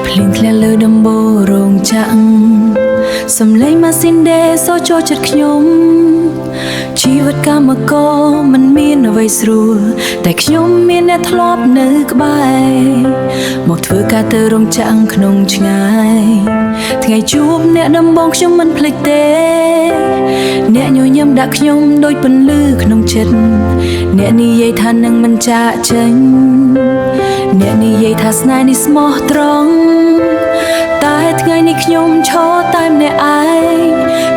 ភ្លៀងធ្លាក់លើដំបូលរោងចក្រសំឡេងម៉ាស៊ីនដេសូចូលចិត្តខ្ញុំជីវិតកម្មករមិនមានអ្វីស្រួលតែខ្ញុំមានអ្នកធ្លាប់នៅក្បែរមកធ្វើការទៅរោងចក្រក្នុងឆ្ងាយថ្ងៃជួបអ្នកដំបងខ្ញុំមិនភ្លេចទេអ្នកញញឹមដាក់ខ្ញុំដូចពន្លឺក្នុងចិត្តអ្នកនិយាយថានឹងមិនចាកចេញអ្នកនិយាយថាស្នេហ៍នេះស្មោះត្រង់តែថ្ងៃនេះខ្ញុំឈរតែម្នាក់ឯង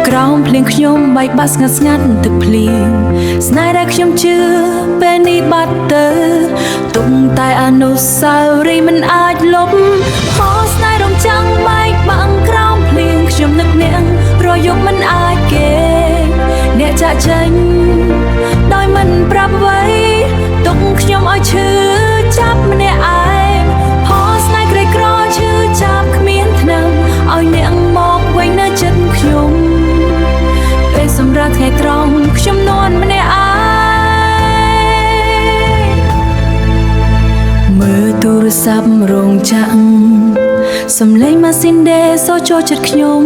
ក្រោមភ្លៀងខ្ញុំបែកបាក់ស្ងាត់ស្ងាត់ទឹកភ្លៀងស្នេហ៍ដែលខ្ញុំជឿពេលនេះបាត់ទៅទុកតែអនុស្សាវរីយ៍មិនអាចលុបហោស្នេហ៍រំចាំងបែកបាក់ក្រោមភ្លៀងខ្ញុំនឹកអ្នករយប់មិនអាចគេអ្នកចាក់ចេញដោយមិនប្រាប់អ្វីទុកខ្ញុំឲ្យឈឺចាប់ម្នាក់ឯងហោស្នេហ៍ក្រីក្រឈឺចាប់គ្មានថ្នាំឲ្យអ្នកមកវិញនៅចិត្តខ្ញុំពេលសម្រាប់ថ្ងៃត្រង់ខ្ញុំនន់ម្នាក់ឯងមើលទូរស័ព្ទរោងចក្រសំឡេងម៉ាស៊ីនដេសូចូលចិត្តខ្ញុំ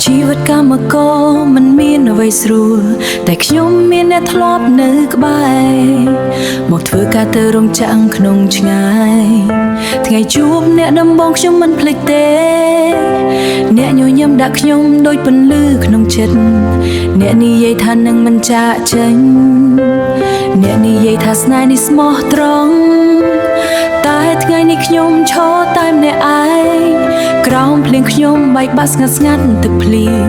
ជីវិតកម្មករមិនមានអ្វីស្រួលតែខ្ញុំមានអ្នកធ្លាប់នៅក្បែរមកធ្វើការទៅរោងចក្រក្នុងឆ្ងាយថ្ងៃជួបអ្នកដំបងខ្ញុំមិនភ្លេចទេអ្នកញញឹមដាក់ខ្ញុំដូចពន្លឺក្នុងចិត្តអ្នកនិយាយថានឹងមិនចាកចេញអ្នកនិយាយថាស្នេហ៍នេះស្មោះត្រង់តែថ្ងៃនេះខ្ញុំឈរតែម្នាក់ឯងក្រោមភ្លៀងខ្ញុំបែកបាក់ស្ងាត់ស្ងាត់ទឹកភ្លៀង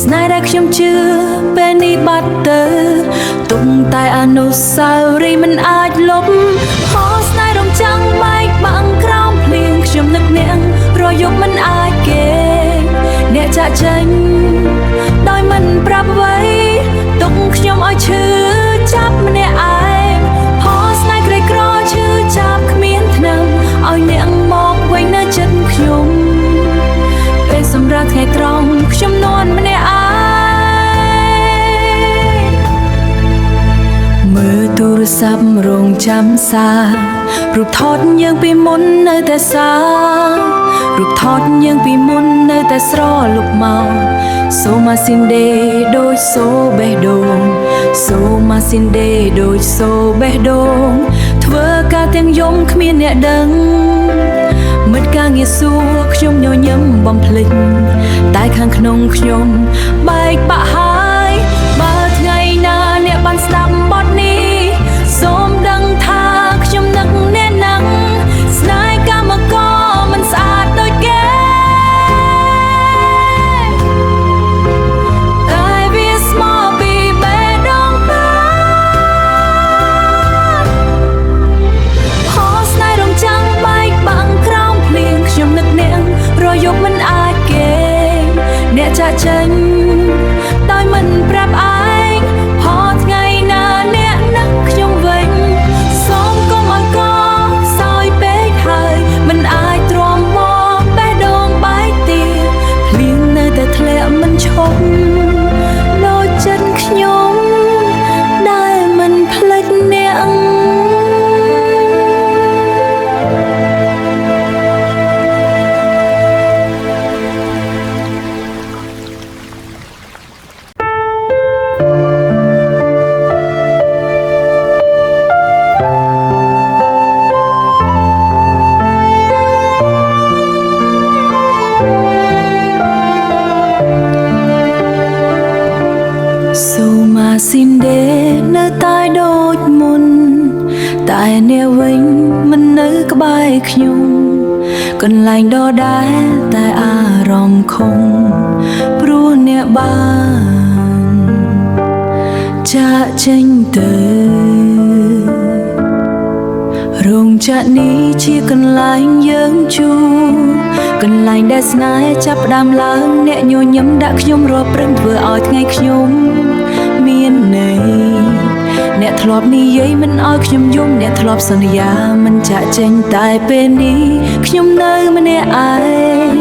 ស្នេហ៍ដែលខ្ញុំជឿពេលនេះបាត់ទៅទុកតែអនុស្សាវរីយ៍មិនអាចលុបហោស្នេហ៍រំចាំងបែកបាក់ក្រោមភ្លៀងខ្ញុំនឹកអ្នករយប់មិនអាចគេអ្នកចាក់ចេញដោយមិនប្រាប់អ្វីទុកខ្ញុំឲ្យឈឺចាប់ម្នាក់ឯងហោស្នេហ៍ក្រីក្រឈឺចាប់គ្មានថ្នាំឲ្យអ្នកមកវិញនៅចិត្តខ្ញុំពេលសម្រាប់ថ្ងៃត្រង់ខ្ញុំនន់ម្នាក់ឯងមើលទូរស័ព្ទរងចាំសាររូបថតយើងពីមុននៅតែសាររូបថតយើងពីមុននៅតែស្រលុបមកសូម៉ាស៊ីនដេដូចសូបេះដូងសូម៉ាស៊ីនដេដូចសូបេះដូងធ្វើការទាំងយំគ្មានអ្នកដឹងមិត្តការងារសួរខ្ញុំញញឹមបំភ្លេចតែខាងក្នុងខ្ញុំបែកបាក់ហើយបើថ្ងៃណាអ្នកបានស្ដាប់បទនេះសូមដឹងថាខ្ញុំនឹកអ្នកណាំស្នេហ៍កម្មករមិនស្អាតដូចគេតែវាស្មោះពីបេះដូងបានហោស្នេហ៍រំចាំងបែកបាក់ក្រោមភ្លៀងខ្ញុំនឹកអ្នករយប់មិនអាចគេអ្នកចាក់ចេញដោយមិនប្រាប់ឯងផថ្ងៃណាអ្នកនឹកខ្ញុំវិញសូមកុំឲ្យកសោយពេកហើយមិនអាចទ្រាំមកបេះដូងបែកទៀតភ្លៀងនៅតែធ្លាក់មិនឈប់ដូចចិត្តខ្ញុំដែលមិនភ្លេចអ្នកសូម៉ាស៊ីនដេនៅតែដូចមុនតែអ្នកវិញមិននៅក្បែរខ្ញុំកន្លែងដដែលតែអារម្មណ៍ខំព្រោះអ្នកបានចាក់ចេញទៅរោងចក្រនេះជាកន្លែងយើងជួបកន្លែងដែលស្នេហ៍ចាប់ផ្ដើមឡើងអ្នកញញឹមដាក់ខ្ញុំរាល់ព្រឹងធ្វើឲ្យថ្ងៃខ្ញុំមានន័យអ្នកធ្លាប់និយាយមិនឲ្យខ្ញុំយំអ្នកធ្លាប់សន្យាមិនចាក់ចេញតែពេលនេះខ្ញុំនៅម្នាក់ឯង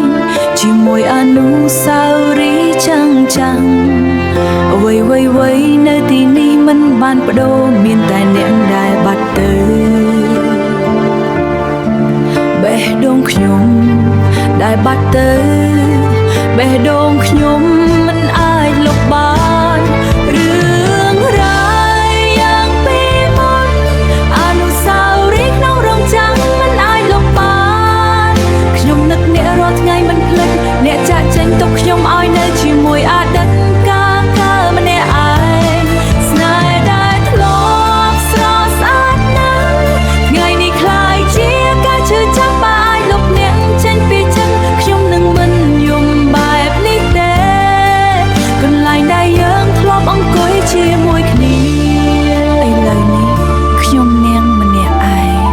ជាមួយអនុស្សាវរីយ៍ចាំងអ្វីនៅទីនេះមិនបានបដូរមានតែអ្នកដែលបាត់ទៅបេះដូងខ្ញុំ ដែលបាច់ទៅបេះដូងខ្ញុំមិនអាចលុបបានរឿងរ៉ាវយ៉ាងពីមុនអនុស្សាវរីយ៍ក្នុងរោងចាំមិនអាចលុបបានខ្ញុំនឹកអ្នករាល់ថ្ងៃមិនភ្លេចអ្នកចាក់ចេញទុកខ្ញុំឲ្យនៅជាមួយអតីតកាលម្នាក់ឯងស្នេហ៍ដែលធ្លាប់ស្រស់ស្អាតណាស់ថ្ងៃនេះคล้ายជាការឈឺចាប់បើអាចលុបអ្នកចេញពីចិត្តខ្ញុំនឹងមិនយំបែបនេះទេកន្លែងដែលយើងធ្លាប់អង្គុយជាមួយគ្នាឥឡូវនេះខ្ញុំនាងម្នាក់ឯង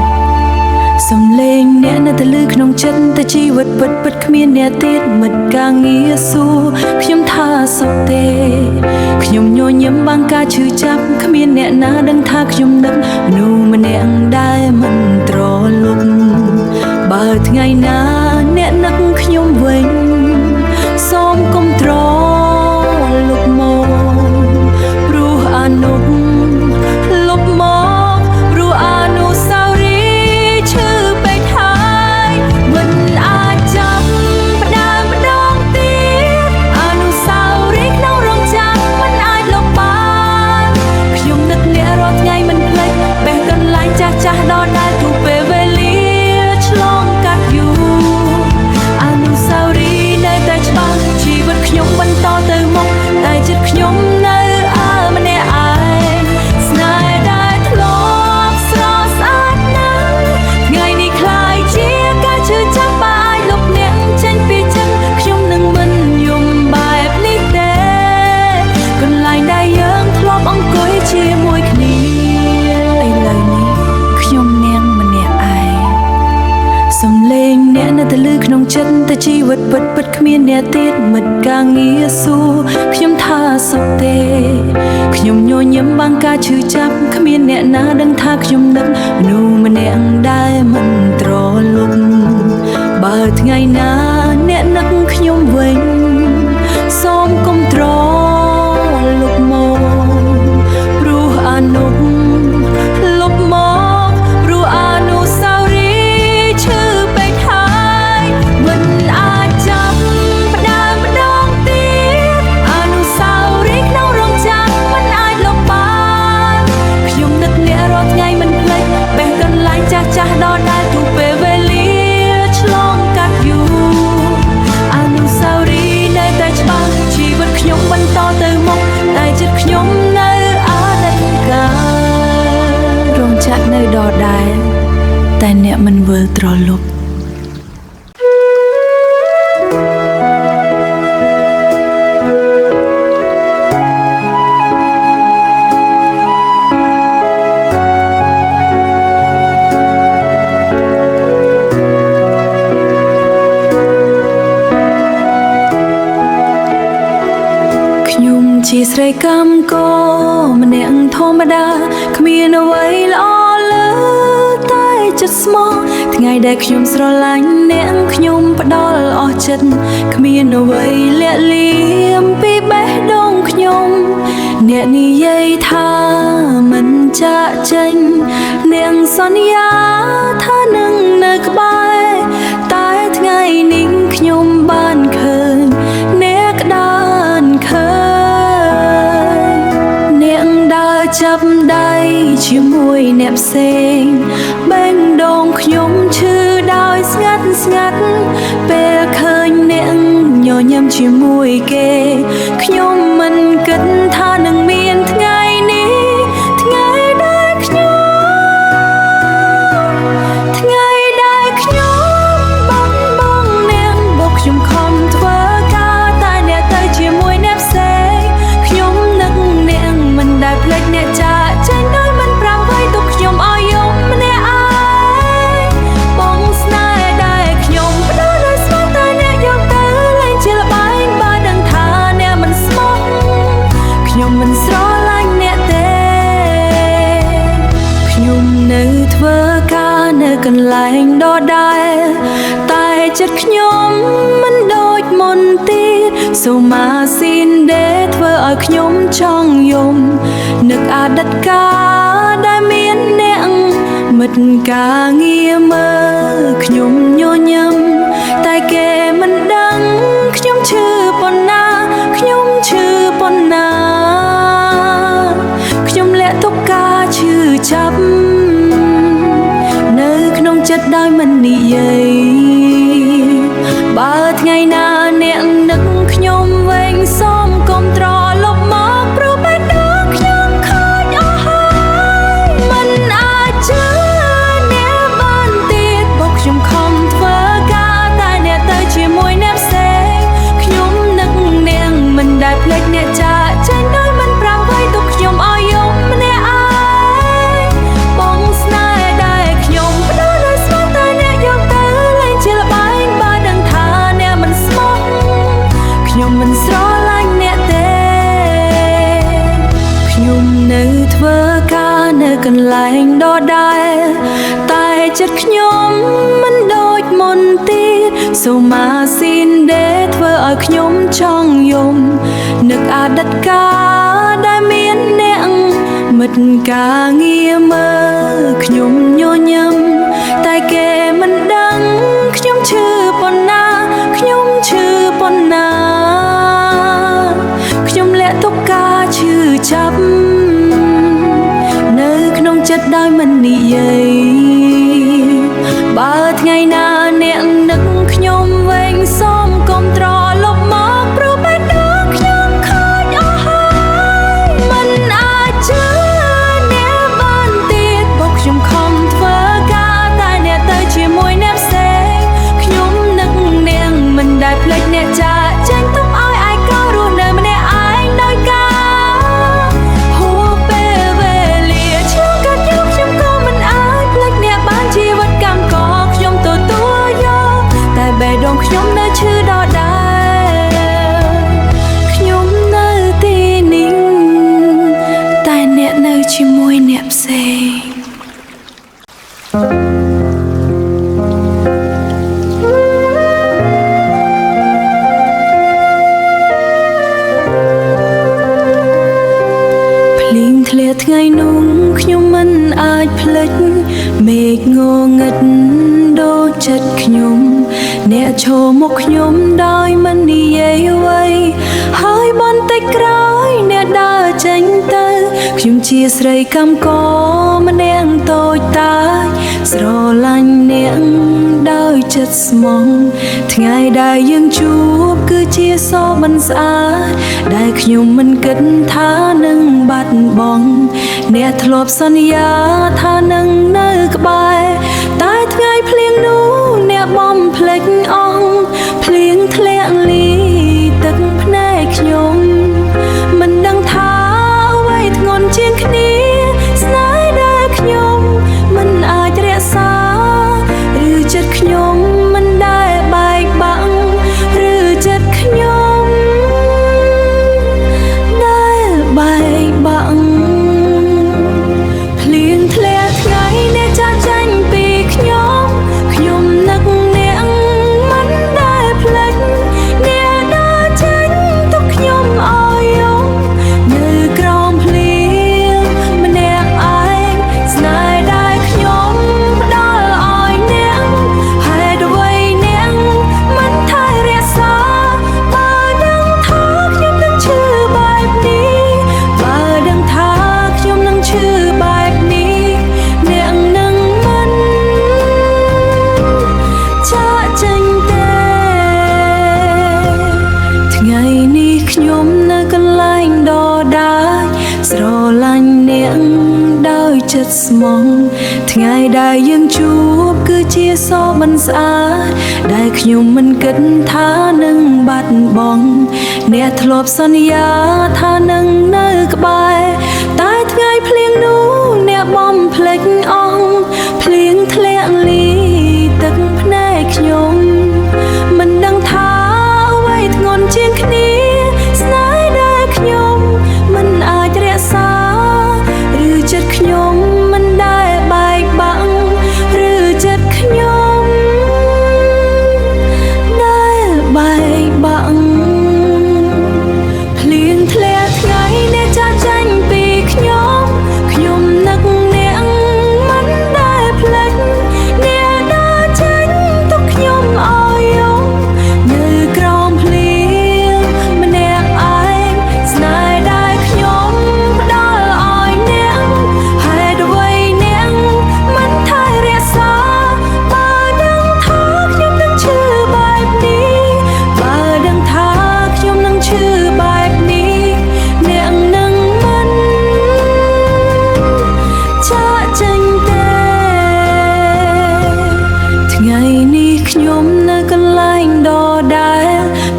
សំឡេងអ្នកនៅតែឮក្នុងចិត្តតែជីវិតពិតគ្មានអ្នកទៀតមិត្តការងារសួរខ្ញុំថាសុខទេខ្ញុំញញឹមបាំងការឈឺចាប់គ្មានអ្នកណាដឹងថាខ្ញុំនឹកមនុស្សម្នាក់ដែលមិនត្រលប់បើថ្ងៃណាអ្នកនឹកខ្ញុំវិញសូមកុំត្រលប់មកព្រោះអនុលប់មកព្រោះអនុស្សាវរីយ៍ឈឺពេកហើយមិនអាចចាប់ផ្ដើមម្ដងទៀតអនុស្សាវរីយ៍ក្នុងរោងចាំមិនអាចលុបបានខ្ញុំនឹកអ្នករាល់ថ្ងៃមិនភ្លេចបេះកន្លែងចាស់ដដែលទូពេលវេលាឆ្លងកាត់យូរអនុស្សាវរីយ៍នៅតែច្បាស់ជីវិតខ្ញុំបន្តទៅមុខតែចិត្តខ្ញុំនៅម្នាក់ឯងស្នេហ៍ដែលធ្លាប់ស្រស់ស្អាតណាស់ថ្ងៃនេះคล้ายជាការឈឺចាប់បើអាចលុបអ្នកចេញពីចិត្តខ្ញុំនឹងមិនយំបែបនេះទេកន្លែងដែលយើងធ្លាប់អង្គុយជាមួយគ្នាឥឡូវនេះខ្ញុំនាងម្នាក់ឯងសំឡេងអ្នកនៅតែឮក្នុងចិត្តតែជីវិតពិតគ្មានអ្នកទៀតមិត្តការងារសួរខ្ញុំថាសុខទេខ្ញុំញញឹមបាំងការឈឺចាប់គ្មានអ្នកណាដឹងថាខ្ញុំនឹកមនុស្សម្នាក់ដែលមិនត្រលប់បើថ្ងៃណាអ្នកនឹកខ្ញុំវិញសូមកុំត្រលប់មកព្រោះអនុលប់មកព្រោះអនុស្សាវរីយ៍ឈឺពេកហើយមិនអាចចាប់ផ្ដើមម្ដងទៀតអនុស្សាវរីយ៍ក្នុងរោងចាំមិនអាចលុបបានខ្ញុំនឹកអ្នករាល់ថ្ងៃមិនភ្លេចបេះកន្លែងចាស់ដដែលទូពេលវេលាឆ្លងកាត់យូរអនុស្សាវរីយ៍នៅតែច្បាស់ជីវិតខ្ញុំបន្តទៅមុខតែចិត្តខ្ញុំនៅអតីតកាលរោងចក្រនៅដដែលតែអ្នកមិនវិលត្រលប់ខ្ញុំជាស្រីកម្មករម្នាក់ធម្មតាគ្មានអ្វីល្អលើតែចិត្តស្មោះថ្ងៃដែលខ្ញុំស្រឡាញ់អ្នកខ្ញុំផ្ដល់អស់ចិត្តគ្មានអ្វីលាក់លៀមពីបេះដូងខ្ញុំអ្នកនិយាយថាមិនចាកចេញអ្នកសន្យាថានឹងនៅក្បែរតែថ្ងៃនេះខ្ញុំបានឃើញអ្នកក្តានឃើញអ្នកដើរចាប់ដៃជាមួយអ្នកផ្សេងបេះដូងខ្ញុំឈឺដោយស្ងាត់ពេលឃើញអ្នកញញឹមជាមួយគេខ្ញុំមិនគិតថានឹងមានថ្ងៃនេះថ្ងៃដែលខ្ញុំបាត់បង់អ្នកបុកខ្ញុំខំធ្វើការតែអ្នកទៅជាមួយអ្នកផ្សេងខ្ញុំនឹកអ្នកមិនដែលភ្លេចអ្នកចាកចេញដោយមិនប្រាប់អ្វីទុកខ្ញុំឲ្យយំម្នាក់ឯងបងស្នេហ៍ដែលខ្ញុំផ្ដល់ដោយស្មោះតែអ្នកយកទៅលែងជាល្បែងបើដឹងថាអ្នកមិនស្មោះខ្ញុំមិនស្រឡាញ់អ្នកទេខ្ញុំនៅធ្វើការនៅកន្លែងដដែលតែចិត្តខ្ញុំមិនដូចមុនទៀតសូមអាស៊ីនដេធ្វើឲ្យខ្ញុំចង់យំនឹកអតីតកាលដែលមានអ្នកមិត្តការងារមើលខ្ញុំញញឹមតែគេ និយាយបើថ្ងៃណាអ្នកនឹកខ្ញុំវិញសូមកុំត្រឡប់មកព្រោះបេះដូងខ្ញុំខូចអស់ហើយមិនអាចជឿអ្នកបានទៀតបើខ្ញុំខំធ្វើការតែអ្នកទៅជាមួយអ្នកផ្សេងខ្ញុំនឹកនាងមិនដែលភ្លេចអ្នកចាចេញដោយមិនប្រាប់អ្វីទុកខ្ញុំឲ្យយំម្នាក់ឯងបងស្នេហ៍ដែលខ្ញុំផ្ដោតដោយស្មោះតែអ្នកយកទៅលេងជាល្បែងបើដឹងថាអ្នកមិនស្មោះខ្ញុំមិនស្រឡាញ់អ្នកទេខ្ញុំនៅធ្វើការនៅកន្លែងដដែលតែចិត្តខ្ញុំមិនដូចមុនទៀតសូមអាស៊ីនដេធ្វើឲ្យខ្ញុំចង់យំនឹកអតីតកាលដែលមានអ្នកមិត្តការងារមើលខ្ញុំញញឹមតែគេមិនដឹងខ្ញុំឈឺប៉ុណ្ណាខ្ញុំឈឺប៉ុណ្ណាខ្ញុំលាក់ទុកការឈឺចាប់នៅក្នុងចិត្តដោយមិននិយាយបើថ្ងៃណាអ្នកនឹកខ្ញុំវិញសូមកុំត្រឡប់មកព្រោះបេះដូងខ្ញុំខូចអស់ហើយមិនអាចជឿអ្នកបានទៀតបើខ្ញុំខំធ្វើការតែអ្នកទៅជាមួយអ្នកផ្សេងខ្ញុំនឹកនាងមិនដែលភ្លេចអ្នកចាចេញទុកឲ្យឯកោរស់នៅម្នាក់ឯងដោយការហួសពេលវេលាឆ្លងកាត់យកខ្ញុំក៏មិនអាចភ្លេចអ្នកបានជីវិតកម្មករខ្ញុំទទួលយកតែបេះដូងខ្ញុំនៅឈឺដដែលខ្ញុំនៅទីនេះតែអ្នកនៅជាមួយអ្នកផ្សេងភ្លៀងធ្លាក់ថ្ងៃនោះខ្ញុំមិនអាចភ្លេចមេឃងងឹតដូចចិត្តខ្ញុំអ្នកឈរមកខ្ញុំដោយមិននិយាយអ្វីហើយបន្តិចក្រោយអ្នកដើរចេញទៅខ្ញុំជាស្រីកម្មករម្នាក់តូចតាចស្រឡាញ់អ្នកដោយចិត្តស្មោះថ្ងៃដែលយើងជួបគឺជាសបិនស្អាតដែលខ្ញុំមិនគិតថានឹងបាត់បង់អ្នកធ្លាប់សន្យាថានឹងនៅក្បែរតែថ្ងៃភ្លៀងនោះអ្នកបំភ្លេចអស់ភ្លៀងធ្លាក់លីទឹកភ្នែកខ្ញុំមិនដឹងថាអ្វីធ្ងន់ជាងគ្នាស្នេហ៍ដែលខ្ញុំមិនអាចរក្សាឬចិត្តខ្ញុំមិនដែលបែកបាក់ឬចិត្តខ្ញុំដែលបែកបាក់ភ្លៀងធ្លាក់ថ្ងៃអ្នកចាស់ចេញពីខ្ញុំនឹកអ្នកមិនដែលភ្លេចអ្នកដើរចេញទុកខ្ញុំឲ្យយំនៅក្រោមភ្លៀងម្នាក់ឯងស្នេហ៍ដែលខ្ញុំផ្ដល់ឲ្យអ្នកហេតុអ្វីអ្នកមិនថែរក្សាបើដឹងថាខ្ញុំនឹងឈឺបែបនេះបើដឹងថាខ្ញុំនឹងឈឺបែបនេះអ្នកនឹងមិនចាក់ចេញទេថ្ងៃនេះខ្ញុំនៅកន្លែងដដែលស្រឡាញ់អ្នកដោយចិត្តស្មោះថ្ងៃដែលយើងជួបគឺជាសបិនស្អាតដែលខ្ញុំមិនគិតថានឹងបាត់បង់អ្នកធ្លាប់សន្យាថានឹងនៅក្បែរតែថ្ងៃភ្លៀងនោះអ្នកបំភ្លេចអស់ភ្លៀងធ្លាក់លីទឹកភ្នែកខ្ញុំមិនដឹងថាអ្វីធ្ងន់ជាងគ្នាស្នេហ៍ដែលខ្ញុំមិនអាចរក្សាឬចិត្តខ្ញុំមិនដែលបែកបាក់ឬចិត្តខ្ញុំដែលបែកបាក់ភ្លៀងធ្លាក់ថ្ងៃអ្នកចាស់ចេញពីខ្ញុំនឹកអ្នកមិន លែងដដែល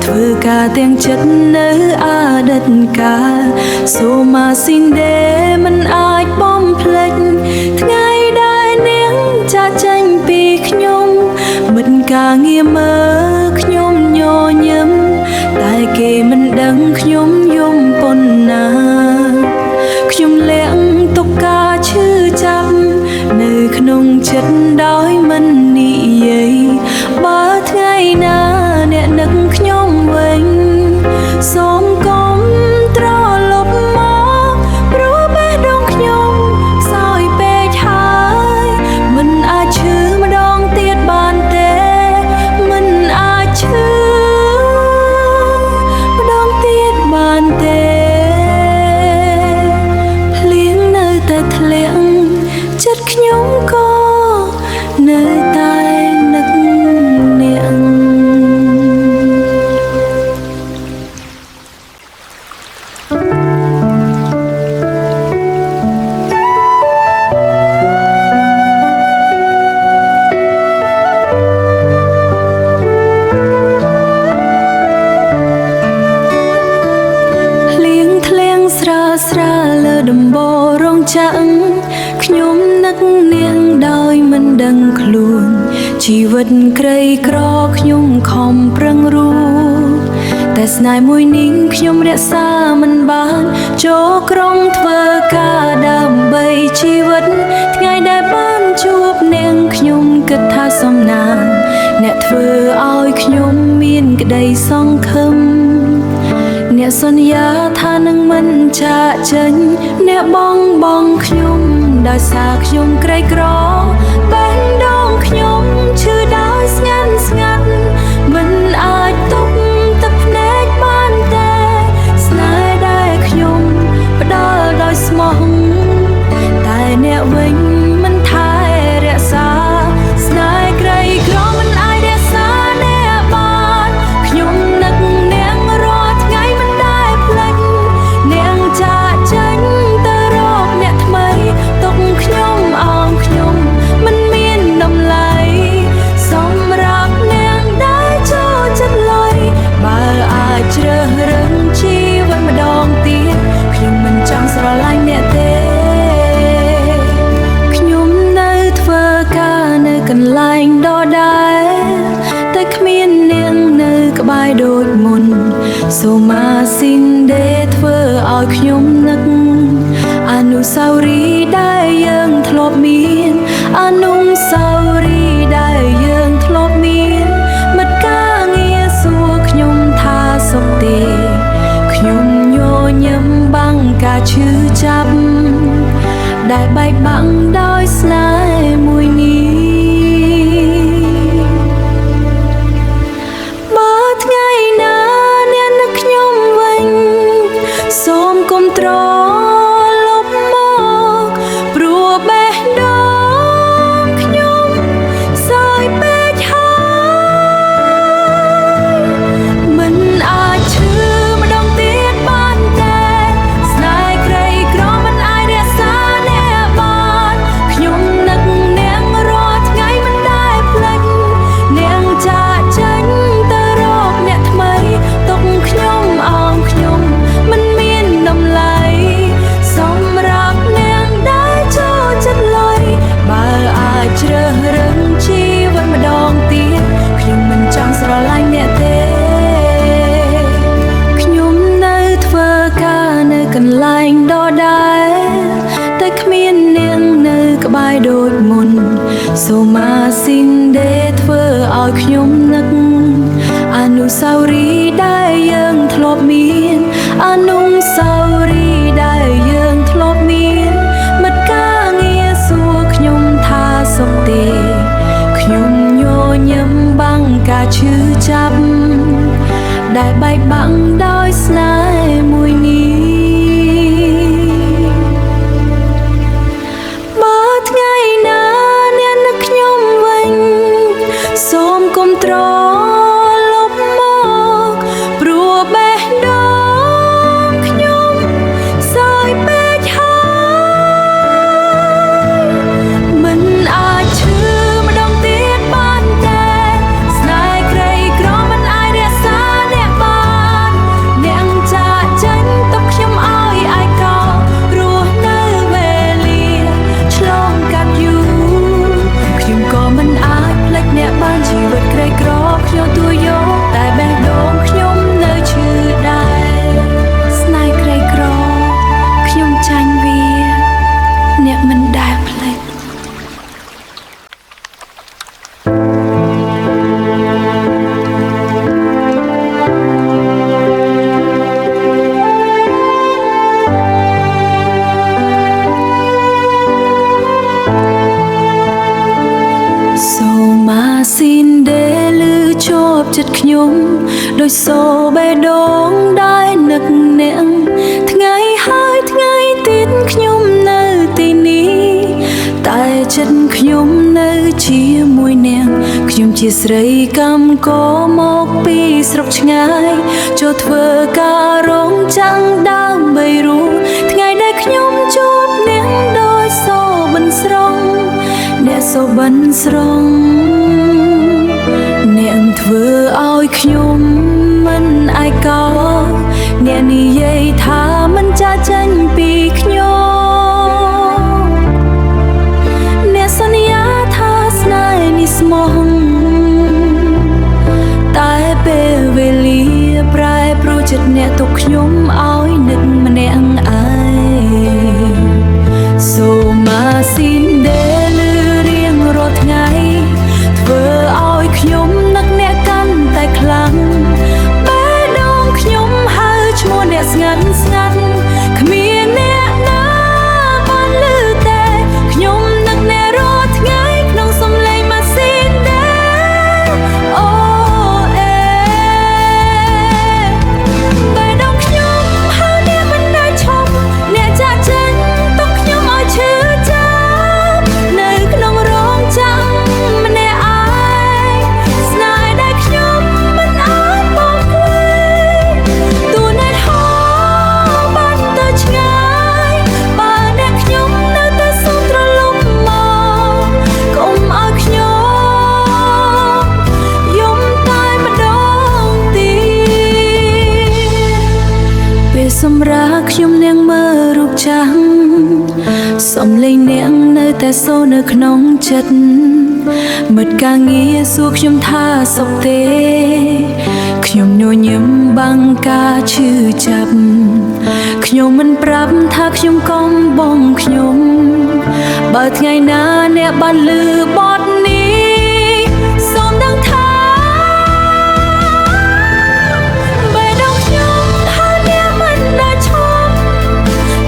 ធ្វើការទាំងចិត្តនៅអតីតកាលសូមាស៊ីនដេមិនអាចបំភ្លេចថ្ងៃដែលនាងចាក់ចេញពីខ្ញុំមិនការងារមើលខ្ញុំញញឹមតែគេមិនដឹងខ្ញុំយំប៉ុណ្ណាខ្ញុំលាក់ទុកការឈឺចាប់នៅក្នុងចិត្តដោយមិននិយាយបើថ្ងៃណាអ្នកនឹកខ្ញុំវិញសូមកុំត្រឡប់មកព្រោះបេះដូងខ្ញុំខ្សោយពេកហើយមិនអាចឈឺម្ដងទៀតបានទេមិនអាចឈឺម្ដងទៀតបានទេភ្លៀងនៅតែធ្លាក់ចិត្តខ្ញុំក៏នៅតែនឹកអ្នកស្រាលើដំបូលរោងចក្រខ្ញុំនឹកនាងដោយមិនដឹងខ្លួនជីវិតក្រីក្រខ្ញុំខំប្រឹងរួតែស្នេហ៍មួយនេះខ្ញុំរក្សាមិនបានចូលក្រុងធ្វើការដើម្បីជីវិតថ្ងៃដែលបានជួបនាងខ្ញុំគិតថាសំណាងអ្នកធ្វើឲ្យខ្ញុំមានក្តីសង្ឃឹមអ្នកសន្យាថានឹងមិនចាកចេញអ្នកបងខ្ញុំដោយសារខ្ញុំក្រីក្របេះដូងខ្ញុំឈឺដោយស្ងាត់មិនអាចទប់ទឹកភ្នែកបានទេស្នេហ៍ដែលខ្ញុំផ្ដល់ដោយស្មោះតែអ្នកវិញមិនថែរក្សាស្នេហ៍ក្រីក្រមិនអាចរក្សាអ្នកបានខ្ញុំនឹកនាងរាល់ថ្ងៃមិនដែលភ្លេចនាងចាកចេញទៅរកអ្នកថ្មីទុកខ្ញុំអោមខ្ញុំមិនមានតម្លៃសម្រាប់នាងដែលចូលចិត្តលុយបើអាចជ្រើសរើសជីវិតម្ដងទៀតខ្ញុំមិនចង់ស្រឡាញ់អ្នកទេខ្ញុំនៅធ្វើការនៅកន្លែងដដែលតែគ្មាននាងនៅក្បែរដូចមុនសូមាស៊ីនដេធ្វើឲ្យខ្ញុំនឹកអនុស្សាវរីយ៍ដែលយើងធ្លាប់មានអនុស្សាវរីយ៍ដែលយើងធ្លាប់មានមិត្តការងារសួរខ្ញុំថាសុខទេខ្ញុំញញឹមបាំងការឈឺចាប់ដែលបែកបាក់ដោយស្នេហ៍មួយនេះបើថ្ងៃណាអ្នកនឹកខ្ញុំវិញសូមកុំត្រឡប់មកព្រោះបេះដូងខ្ញុំសោយពេកហើយមិនអាចឈឺម្ដងទៀតបានទេស្នេហ៍ក្រីក្រមិនអាចរក្សាអ្នកបានខ្ញុំនឹកនាងរាល់ថ្ងៃមិនដែលភ្លេចនាងចាកចេញទៅរកអ្នកថ្មីទុកខ្ញុំអោមខ្ញុំមិនមានតម្លៃសម្រាប់នាងដែលចូលចិត្តលុយបើអាចជ្រើសរើសជីវិតម្ដងទៀតខ្ញុំមិនចង់ស្រឡាញ់អ្នកទេខ្ញុំនៅធ្វើការនៅកន្លែងដដែលតែគ្មាននាងនៅក្បែរដូចមុនសូមាស៊ីនដេធ្វើឲ្យខ្ញុំនឹកអនុស្សាវរីយ៍ដែលយើងធ្លាប់មានអនុស្សាវរីយ៍ដែលយើងធ្លាប់មានមិត្តការងារសួរខ្ញុំថាសុខទេខ្ញុំញញឹមបាំងការឈឺចាប់ដែលបែកបាក់ដោយស្នេហ៍មួយនេះបើថ្ងៃណាអ្នកនឹកខ្ញុំវិញសូមកុំត្រឡប់មកព្រោះបេះដូងខ្ញុំសោយពេកហើយមិនអាចឈឺម្ដងទៀតបានទេស្នេហ៍ក្រី ចិត្តខ្ញុំដោយសូបេះដូងដែលនឹកអ្នកថ្ងៃហើយថ្ងៃទៀតខ្ញុំនៅទីនេះតែចិត្តខ្ញុំនៅជាមួយអ្នកខ្ញុំជាស្រីកម្មកមកពីស្រុកឆ្ងាយចូលធ្វើការរងចាំងដើម្បីรู้ថ្ងៃដែលខ្ញុំជួបអ្នកដោយសូបិនស្រងអ្នកសូបិនស្រងអ្នកធ្វើឲ្យខ្ញុំមិនអាយកោអ្នកនិយាយថាមិនចាស់ចេញពីខ្ញុំអ្នកសន្យាថាស្នេហ៍នេះស្មោះតែពេលវេលាប្រែប្រួលចិត្តអ្នកទុកខ្ញុំឲ្យនឹកម្នាក់ឯងសូមាស៊ីនដែលលឺរៀងរាល់ថ្ងៃធ្វើឲ្យខ្ញុំនឹកអ្នកកាន់តែខ្លាំងបេះដូងខ្ញុំហៅឈ្មោះអ្នកស្ងាត់ស្ងាត់គ្មានអ្នកណាបានឮតែខ្ញុំនឹកអ្នករាល់ថ្ងៃក្នុងសំឡេងម៉ាស៊ីនដែលអូអេបេះដូងខ្ញុំហៅអ្នកមិនដែលឈប់អ្នកចាក់ចេញទុកខ្ញុំឲ្យឈឺចាប់នៅក្នុងរោងចក្រម្នាក់ឯងស្នេហ៍ដែលខ្ញុំមិនអាចបំភ្លេចទូអ្នកហោបាត់ទៅឆ្ងាយបើអ្នកខ្ញុំនៅតែសូមត្រឡប់មកកុំឲ្យខ្ញុំយំតែម្ដងទៀតពេលសម្រាប់ខ្ញុំនាងមើលរូបចាស់សំឡេងអ្នកនៅតែសូរនៅក្នុងចិត្តមិត្តការងារសួរខ្ញុំថាសុខទេខ្ញុំញញឹមបាំងការឈឺចាប់ខ្ញុំមិនប្រាប់ថាខ្ញុំកំបងខ្ញុំបើថ្ងៃណាអ្នកបានឮបទនេះសូមដឹងថាបេះដូងខ្ញុំហើយអ្នកមិនដែលឈប់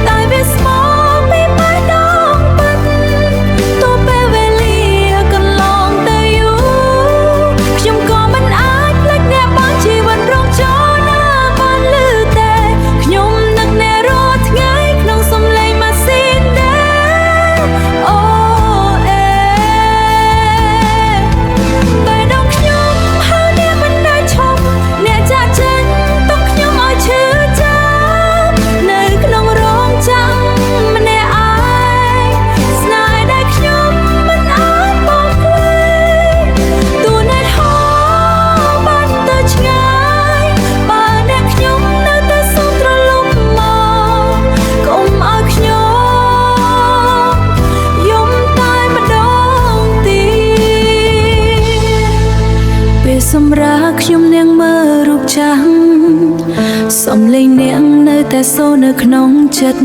តែវាស្មោះពីបេះដូងពិតទោះពេលវេលាកន្លងទៅយូរខ្ញុំក៏មិនអាចភ្លេចអ្នកបានជីវិតរងចូលណាបានឮតែខ្ញុំនឹកអ្នករាល់ថ្ងៃក្នុងសំឡេងម៉ាស៊ីនដែលអូអេបេះដូងខ្ញុំហើយអ្នកមិនដែលឈប់អ្នកចាក់ចេញទុកខ្ញុំឲ្យឈឺចាប់នៅក្នុងរោងចក្រម្នាក់ឯងស្នេហ៍ដែលខ្ញុំមិនអាចបំភ្លេចទូអ្នកហោបាត់ទៅឆ្ងាយបើអ្នកខ្ញុំនៅតែសូមត្រឡប់មកកុំឲ្យខ្ញុំយំតែម្ដងទៀតពេលសម្រាប់ខ្ញុំនាងមើលរូបចាស់សំឡេងអ្នកនៅតែសូរនៅក្នុងចិត្ត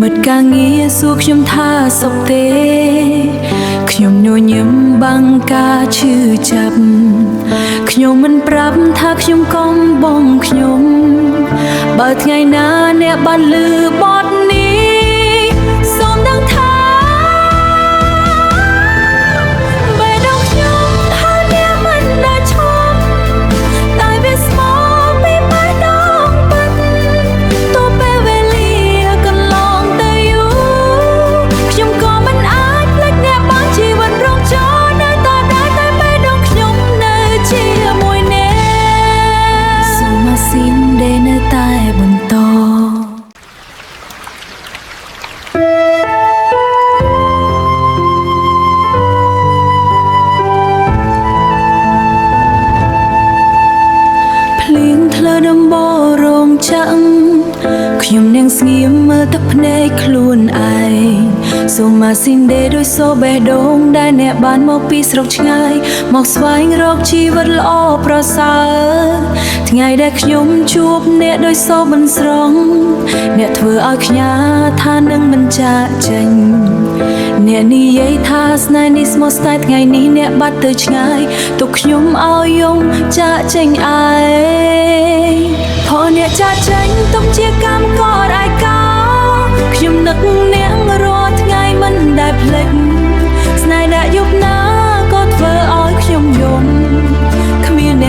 មិត្តការងារសួរខ្ញុំថាសុខទេខ្ញុំញញឹមបាំងការឈឺចាប់ខ្ញុំមិនប្រាប់ថាខ្ញុំកំបងខ្ញុំបើថ្ងៃណាអ្នកបានឮបទនេះសូមដឹងថាបេះដូងខ្ញុំហើយអ្នកមិនដែលឈប់តែវាស្មោះពីបេះដូងពិតទោះពេលវេលាកន្លងទៅយូរខ្ញុំក៏មិនអាចភ្លេចអ្នកបានជីវិតរងចូលនៅតដែលតែបេះដូងខ្ញុំនៅជាមួយអ្នកសូមអាស៊ីនដែលនៅតែបន្ត ខ្ញុំនាងស្ងៀមមើលទឹកភ្នែកខ្លួនឯងសូមអាស៊ីនដេដោយសូបេះដូងដែលអ្នកបានមកពីស្រុកឆ្ងាយមកស្វែងរកជីវិតល្អប្រសើរថ្ងៃដែលខ្ញុំជួបអ្នកដោយសូបិនស្រងអ្នកធ្វើឲ្យខ្ញាថានឹងមិនចាកចេញអ្នកនិយាយថាស្នេហ៍នេះស្មោះស្នេហ៍ថ្ងៃនេះអ្នកបាត់ទៅឆ្ងាយទុកខ្ញុំឲ្យយំចាកចេញឯងផងអ្នកចាកចេញទុកជាកម្មកោតឯកោខ្ញុំនឹកអ្នករាល់ថ្ងៃមិនដែលភ្លេចស្នេហ៍ដែលយប់ណាក៏ធ្វើឲ្យខ្ញុំយំគ្មាន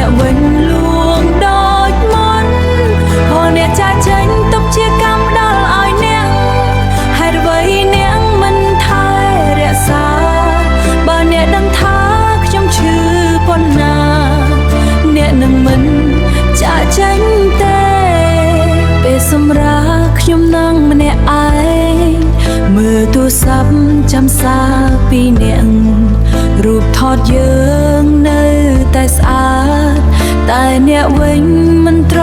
រស័ព្ទចាំសារពីអ្នករូបថតយើងនៅតែស្អាតតែអ្នកវិញមិនត្រ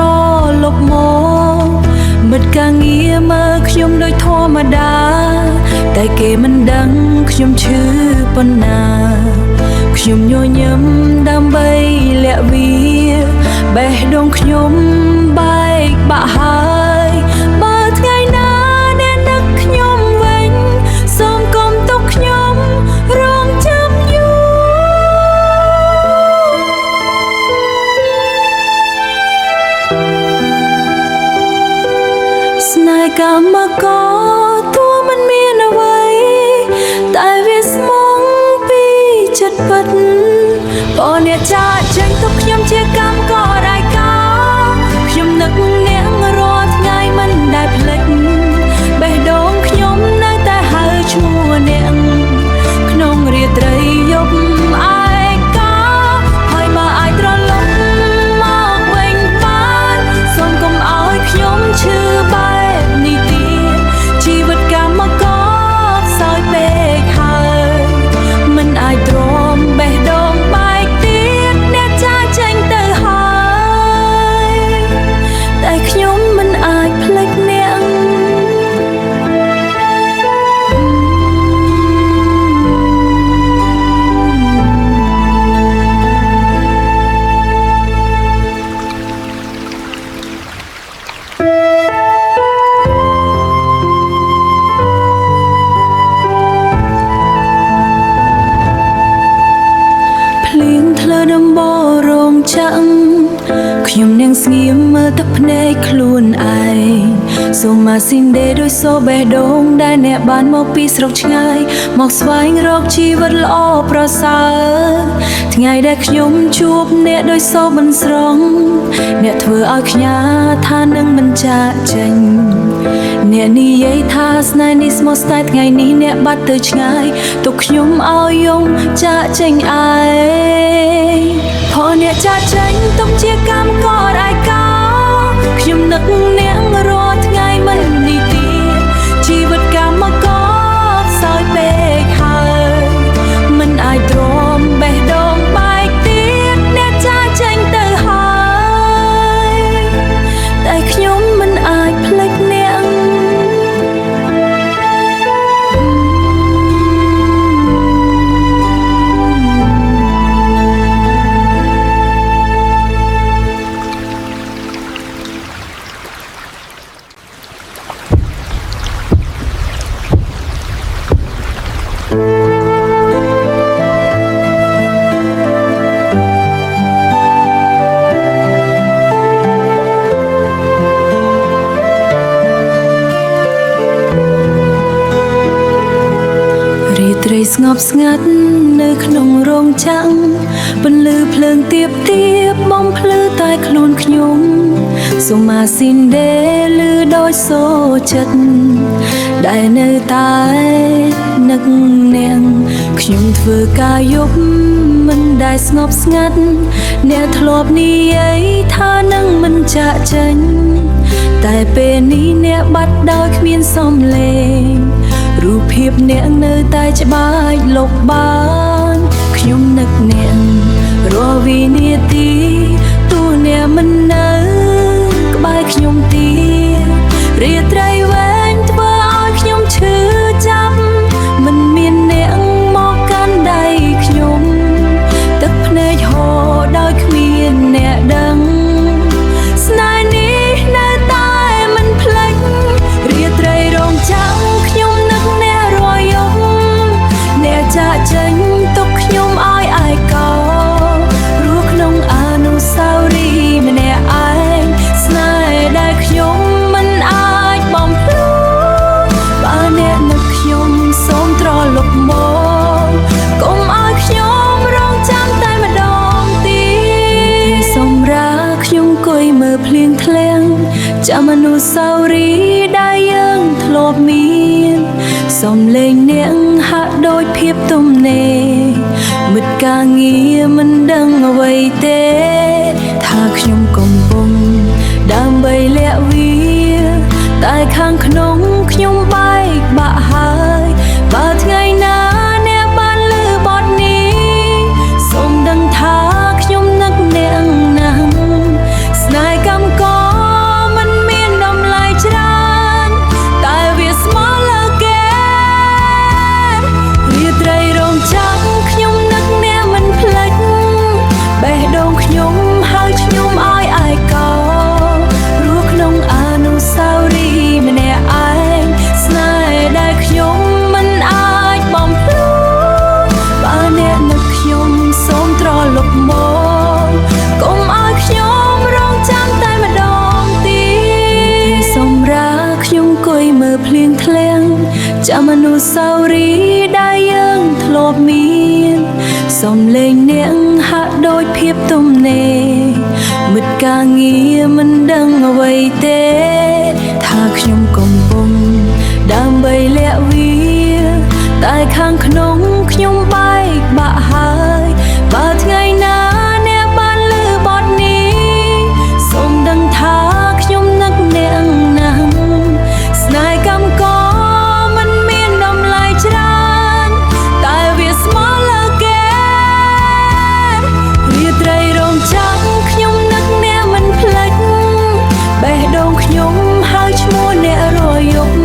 ឡប់មកមិត្តការងារមើលខ្ញុំដូចធម្មតាតែគេមិនដឹងខ្ញុំឈឺប៉ុណ្ណាខ្ញុំញញឹមដើម្បីលាក់វាបេះដូងខ្ញុំបែកបាក់ហើយបើថ្ងៃណាអ្នកនឹកខ្ញុំវិញសូមកុំទុកខ្ញុំរងចាំយូរស្នេហ៍កម្មករទោះមិនមានអ្វីតែវាស្មងពីចិត្តពិតបើអ្នកចាក់ចេញទុកខ្ញុំជាកម្មករឯកោខ្ញុំនឹកអ្នករាល់ថ្ងៃមិនដែលភ្លេចបេះដូងខ្ញុំនៅតែហៅឈ្មោះអ្នកក្នុងរាត្រីយប់ឯកោហើយបើអាចត្រឡប់មកវិញបានសូមកុំឲ្យខ្ញុំឈឺបែបនេះទៀតជីវិតកម្មករខ្សោយពេកហើយមិនអាចទ្រាំបេះដូងបែកទៀតអ្នកចាចេញទៅហើយតែខ្ញុំមិនអាចភ្លេចអ្នកដំបូងរោងចក្រខ្ញុំនាងស្ងៀមមើលទឹកភ្នែកខ្លួនឯងសូមម៉ាស៊ីនដេដោយសូបេះដូងដែលអ្នកបានមកពីស្រុកឆ្ងាយមកស្វែងរកជីវិតល្អប្រសើរថ្ងៃដែលខ្ញុំជួបអ្នកដោយសូបិនស្រង់អ្នកធ្វើឲ្យខ្ញាថានឹងមិនចាកចេញអ្នកនិយាយថាស្នេហ៍នេះស្មោះស្នេហ៍ថ្ងៃនេះអ្នកបាត់ទៅឆ្ងាយទុកខ្ញុំឲ្យយំចាកចេញឯងផងអ្នកចាកចេញទុកជាកម្មករឯកោខ្ញុំនឹកអ្នករាល់ថ្ងៃមិននេះទៀតជីវិតកម្មករខ្សោយពេកហើយមិនអាចទ្រាំបេះដូងបែកទៀតអ្នកចាកចេញទៅហើយតែខ្ញុំមិនអាចភ្លេចអ្នកត្រីស្ងប់ស្ងាត់នៅក្នុងរោងចក្រពន្លឺភ្លើងទៀបទៀបបំភ្លឺតែខ្លួនខ្ញុំសូមម៉ាស៊ីនដេលឺដោយសូចិត្តដែលនៅតែនឹកអ្នកខ្ញុំធ្វើការយប់មិនដែលស្ងប់ស្ងាត់អ្នកធ្លាប់និយាយថានឹងមិនចាកចេញតែពេលនេះអ្នកបាត់ដោយគ្មានសំឡេងរូបភាពអ្នកនៅតែច្បាស់លុបបានខ្ញុំនឹកអ្នករាល់វិនាទីទោះអ្នកមិននៅក្បែរខ្ញុំទៀតរាត្រីវែងធ្វើឲ្យខ្ញុំឈឺចាប់មិនមានអ្នកមកកាន់ដៃខ្ញុំទឹកភ្នែកហូរដោយគ្មានអ្នកដឹងស្នេហ៍នេះនៅតែមិនភ្លេចរាត្រីរោងចក្រខ្ញុំនឹកអ្នករាល់យប់អ្នកចាកចេញទុកខ្ញុំឲ្យឯកោរស់ក្នុងអនុស្សាវរីយ៍ម្នាក់ឯងស្នេហ៍ដែលខ្ញុំមិនអាចបំភ្លឺបើអ្នកនឹកខ្ញុំសូមត្រឡប់មកកុំឲ្យខ្ញុំរងចាំតែម្ដងទៀតសម្រាប់ខ្ញុំអង្គុយមើលភ្លៀងធ្លាក់ចាំអនុស្សាវរីយ៍ដែលយើងធ្លាប់មានសំឡេងអ្នកហាក់ដូចភាពទំនេរមិត្តការងារមិនដឹងអ្វីទេថាខ្ញុំកំពុងដើម្បីលាក់វាតែខាងក្នុងខ្ញុំបែកបាក់ហើយ មនុស្សាវរីយ៍ដែលយើងធ្លាប់មានសំឡេងអ្នកហាក់ដូចភាពទំនេរមិត្តការងារមិនដឹងអ្វីទេថាខ្ញុំកំពុងដើម្បីលាក់វាតែខាងក្នុងខ្ញុំបែកបាក់ហើយបើថ្ងៃណាអ្នកបានឮបទនេះសូមដឹងថាខ្ញុំនឹកអ្នកណាស់ស្នេហ៍កម្មករមិនមានតម្លៃច្រើនតែវាស្មើលើគេរាត្រីរោងចក្រខ្ញុំនឹកអ្នកមិនភ្លេចបេះដូងខ្ញុំហៅឈ្មោះអ្នករយប់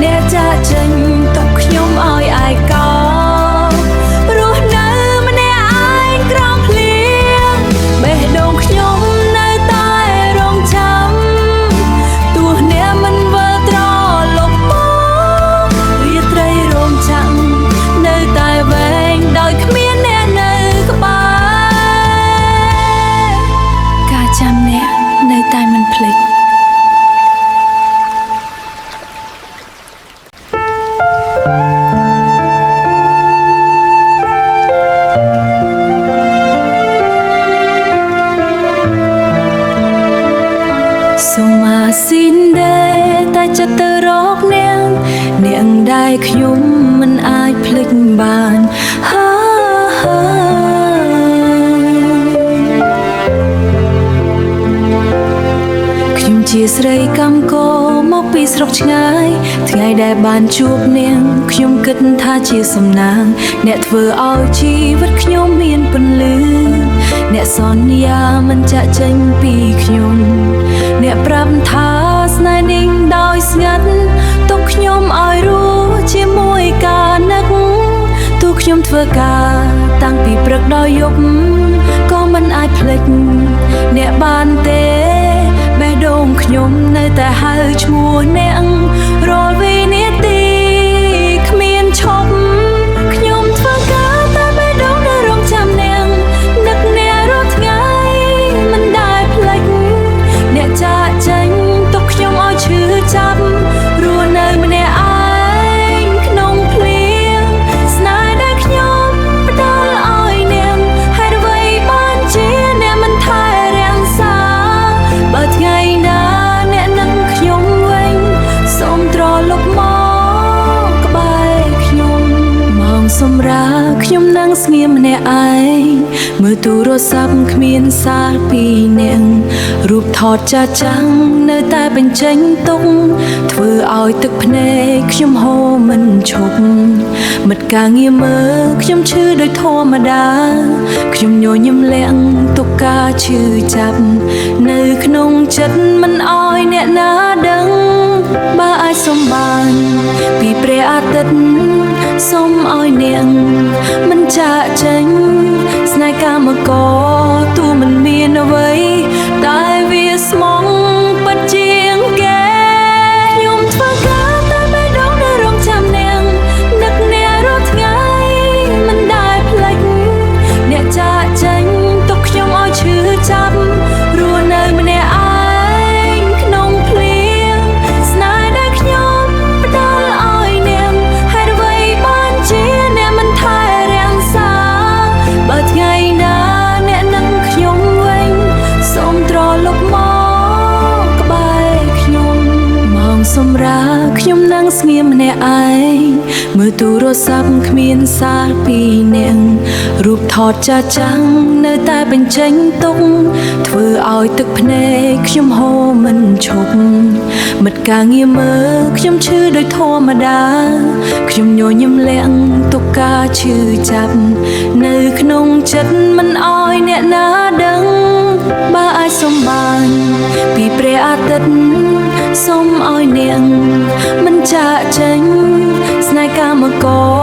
អ្នកចាក់ចេញទុកខ្ញុំឲ្យឯកោរស់នៅម្នាក់ឯងក្រោមភ្លៀងបេះដូងខ្ញុំនៅតែរងចាំទោះអ្នកមិនវិលត្រឡប់មករាត្រីរោងចក្រនៅតែវែងដោយគ្មានអ្នកនៅក្បែរការចាំអ្នកនៅតែមិនភ្លេចសូមអាស៊ីនដែរតែចិត្តទៅរកអ្នកដែលខ្ញុំមិនអាចភ្លេចបានខ្ញុំជាស្រីកម្មករមកពីស្រុកឆ្ងាយថ្ងៃដែលបានជួបនាងខ្ញុំគិតថាជាសំណាងអ្នកធ្វើឲ្យជីវិតខ្ញុំមានពន្លឺអ្នកសន្យាមិនចាក់ចេញពីខ្ញុំអ្នកប្រាប់ថាស្នេហ៍នេះដោយស្ងាត់ទុកខ្ញុំឲ្យរស់ជាមួយការនឹកទោះខ្ញុំធ្វើការតាំងពីព្រឹកដល់យប់ក៏មិនអាចភ្លេចអ្នកបានទេបេះដូងខ្ញុំនៅតែហៅឈ្មោះអ្នករាល់វិនាទីគ្មានឈប់ខ្ញុំធ្វើការតែបេះដូងនៅរងចាំអ្នកនឹកអ្នករាល់ថ្ងៃមិនដែលភ្លេចអ្នកចាក់ចេញទុកខ្ញុំឲ្យឈឺចាប់រស់នៅម្នាក់ឯងក្នុងភ្លៀងស្នេហ៍ដែលខ្ញុំផ្ដល់ឲ្យអ្នកហេតុអ្វីបានជាអ្នកមិនថែរក្សាបើថ្ងៃណាអ្នកនឹកខ្ញុំវិញសូមត្រឡប់មកក្បែរខ្ញុំម៉ោងសម្រាប់ខ្ញុំនឹងស្ងៀមម្នាក់ឯងមើលទូរស័ព្ទគ្មានសារពីអ្នករូបថតចាស់ចាំងនៅតែបញ្ចេញទុកធ្វើឲ្យទឹកភ្នែកខ្ញុំហូរមិនឈប់មិត្តការងារមើលខ្ញុំឈឺដោយធម្មតាខ្ញុំញញឹមលាក់ទុកការឈឺចាប់នៅក្នុងចិត្តមិនអោយអ្នកណាដឹងបើអាចសុំបានពីព្រះអាទិត្យសូមឲ្យអ្នកមិនចាក់ចេញស្នេហ៍កម្មករទោះមិនមានអ្វីតែវាស្មងពិតជាងគេខ្ញុំធ្វើការតែបេះដូងនៅរងចាំអ្នកនឹកអ្នករាល់ថ្ងៃមិនដែលភ្លេចអ្នកចាក់ចេញទុកខ្ញុំឲ្យឈឺចាប់រស់នៅម្នាក់ឯងក្នុងភ្លៀងស្នេហ៍ដែលខ្ញុំផ្ដល់ឲ្យអ្នកហេតុអ្វីបានជាអ្នកមិនថែរក្សាបើថ្ងៃណាអ្នកនឹកខ្ញុំវិញសូមត្រឡប់មកក្បែរខ្ញុំម៉ោងសម្រាប់ខ្ញុំនឹងស្ងៀមម្នាក់ឯងមើលទូរស័ព្ទគ្មានសារពីអ្នករូបថតចាស់ចាំងនៅតែបញ្ចេញទុកធ្វើឲ្យទឹកភ្នែកខ្ញុំហូរមិនឈប់មិត្តការងារមើលខ្ញុំឈឺដោយធម្មតាខ្ញុំញញឹមលាក់ទុកការឈឺចាប់នៅក្នុងចិត្តមិនអោយអ្នកណាដឹងបើអាចសុំបានពីព្រះអាទិត្យសូមឲ្យអ្នកមិនចាក់ចេញស្នេហ៍កម្មករ